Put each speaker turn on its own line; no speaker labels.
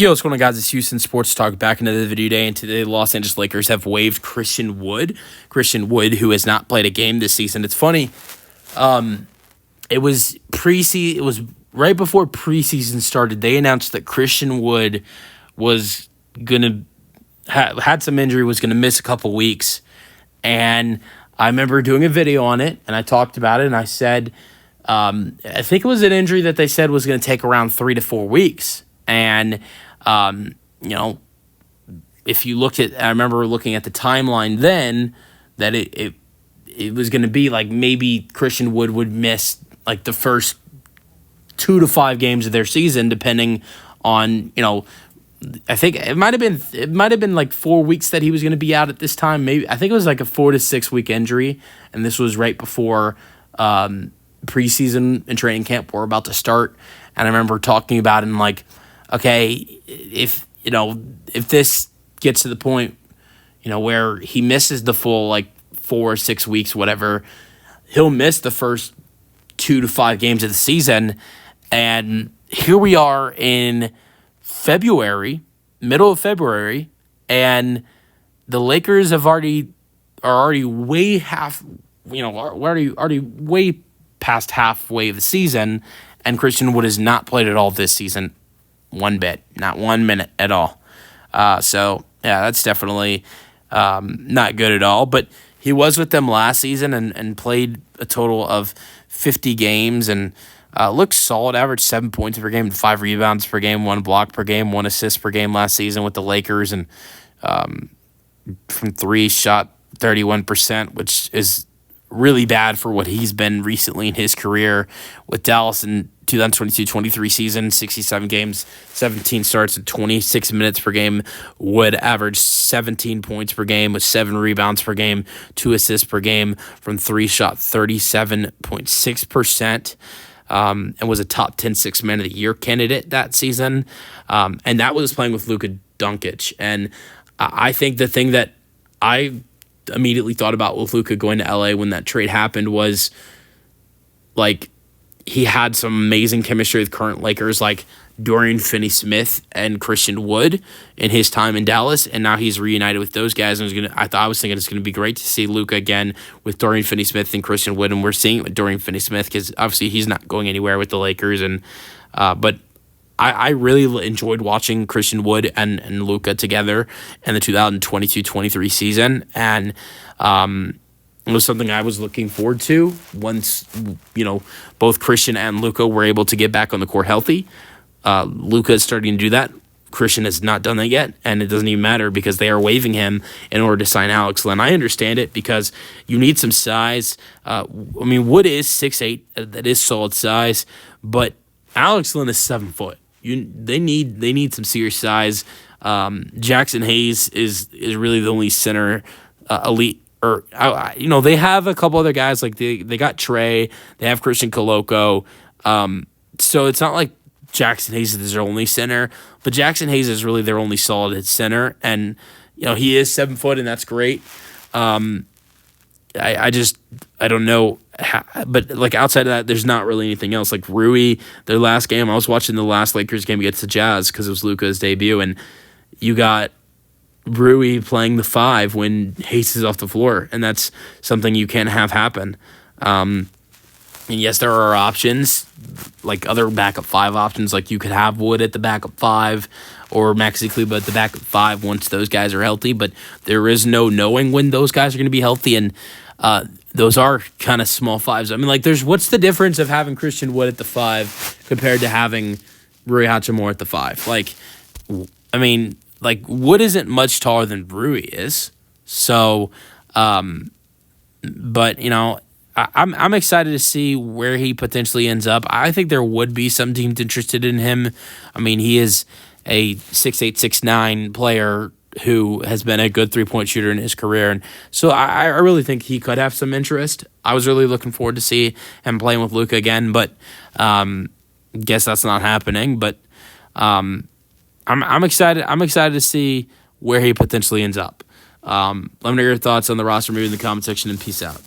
Yo, what's going on, guys? It's Houston Sports Talk back into the video day, and today the Los Angeles Lakers have waived Christian Wood. Christian Wood, who has not played a game this season. It's funny. It was preseason. It was right before preseason started. They announced that Christian Wood was gonna had some injury, was gonna miss a couple weeks, and I remember doing a video on it, and I talked about it, and I said, I think it was an injury that they said was going to take around 3 to 4 weeks. And, if you looked at, I remember looking at the timeline then, that it was going to be like maybe Christian Wood would miss like the first 2 to 5 games of their season, depending on, I think it might have been like 4 weeks that he was going to be out at this time. Maybe I think it was like a 4 to 6 week injury, and this was right before preseason and training camp were about to start. And I remember talking about it and like, okay, if this gets to the point, where he misses the full like 4 or 6 weeks, whatever, he'll miss the first 2 to 5 games of the season. And here we are in February, middle of February, and the Lakers are already way way past halfway of the season, and Christian Wood has not played at all this season. One bit, not 1 minute at all. So, yeah, that's definitely not good at all. But he was with them last season and played a total of 50 games and looked solid, averaged 7 points per game, 5 rebounds per game, 1 block per game, 1 assist per game last season with the Lakers. And from 3, shot 31%, which is really bad for what he's been recently in his career with Dallas in 2022-23 season, 67 games, 17 starts, and 26 minutes per game. Wood averaged 17 points per game with 7 rebounds per game, 2 assists per game. From 3, shot 37.6%, and was a top 10 Sixth Man of the Year candidate that season. And that was playing with Luka Doncic. And I think the thing that I immediately thought about with Luka going to LA when that trade happened was like he had some amazing chemistry with current Lakers like Dorian Finney-Smith and Christian Wood in his time in Dallas, and now he's reunited with those guys. And I was thinking it's gonna be great to see Luka again with Dorian Finney-Smith and Christian Wood, and we're seeing it with Dorian Finney-Smith because obviously he's not going anywhere with the Lakers. And but I really enjoyed watching Christian Wood and Luka together in the 2022-23 season, and it was something I was looking forward to once, both Christian and Luka were able to get back on the court healthy. Luka is starting to do that. Christian has not done that yet, and it doesn't even matter because they are waiving him in order to sign Alex Len. I understand it because you need some size. Wood is 6'8", that is solid size, but Alex Len is 7 foot. They need some serious size. Jackson Hayes is really the only center elite. Or they have a couple other guys like they got Trey. They have Christian Coloco. So it's not like Jackson Hayes is their only center, but Jackson Hayes is really their only solid center, and he is 7 foot, and that's great. I don't know, but like outside of that, there's not really anything else. Like Rui, their last game, I was watching the last Lakers game against the Jazz because it was Luka's debut, and you got Rui playing the 5 when Hayes is off the floor, and that's something you can't have happen. And yes, there are options, like other backup 5 options, like you could have Wood at the backup 5 or Maxi Kleber at the backup 5 once those guys are healthy, but there is no knowing when those guys are going to be healthy, and those are kind of small 5s. What's the difference of having Christian Wood at the 5 compared to having Rui Hachimura at the 5? Wood isn't much taller than Rui is, so, I'm excited to see where he potentially ends up. I think there would be some teams interested in him. He is a 6'8", 6'9" player who has been a good 3-point shooter in his career, and so I really think he could have some interest. I was really looking forward to see him playing with Luka again, but guess that's not happening. But I'm excited. I'm excited to see where he potentially ends up. Let me know your thoughts on the roster movie in the comment section, and peace out.